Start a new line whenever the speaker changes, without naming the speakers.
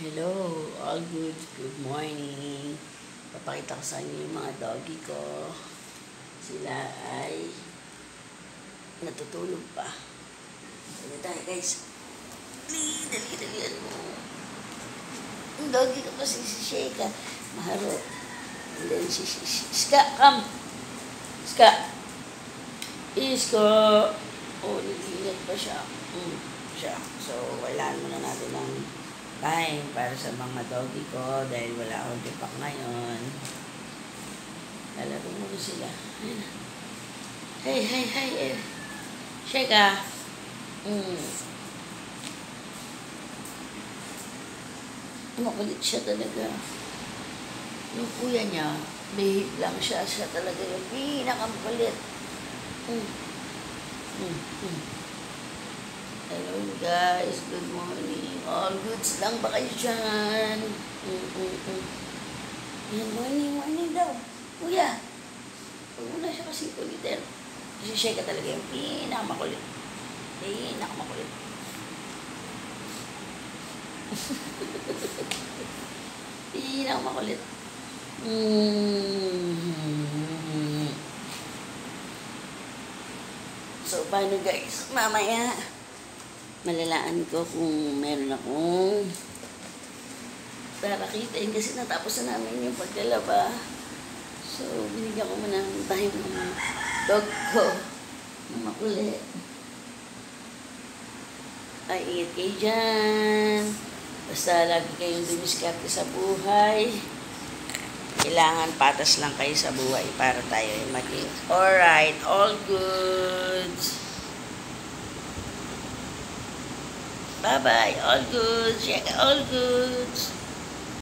Hello, all good. Good morning. Papakita ko sa inyo yung mga doggy ko. Sila ay natutulog pa. Dali tayo guys. Dali mo. Yung doggy ko kasi si Sheikah. Maharo. And then si Ska, come. Ska. Isko. Oh, nag-ingat pa siya. Siya. So, kailangan muna natin ng time para sa mga doggy ko dahil wala akong tipak ngayon. Lalaro muna sila. Hey. Sheikah. Makulit siya talaga. Yung kuya niya, behave lang siya. Siya talaga yung pinakamukulit. Hello guys, good morning. All goods lang ba kayo dyan? Morning daw. Kuya, huwag mo na siya kasi kulitin. Kasi Sheikah talaga yung pinakamakulit. Pinakamakulit. So, paano guys? Mamaya, malalaan ko kung meron akong parakitain kasi natapos na namin yung paglalaba. So, binigyan ko muna ng time ng dog ko na makulit. Ay, ingat kayo dyan. Basta lagi kayong dumiskarte sa buhay. Kailangan patas lang kayo sa buhay para tayo ay maging alright, all goods. Bye-bye, all goods. Check all goods.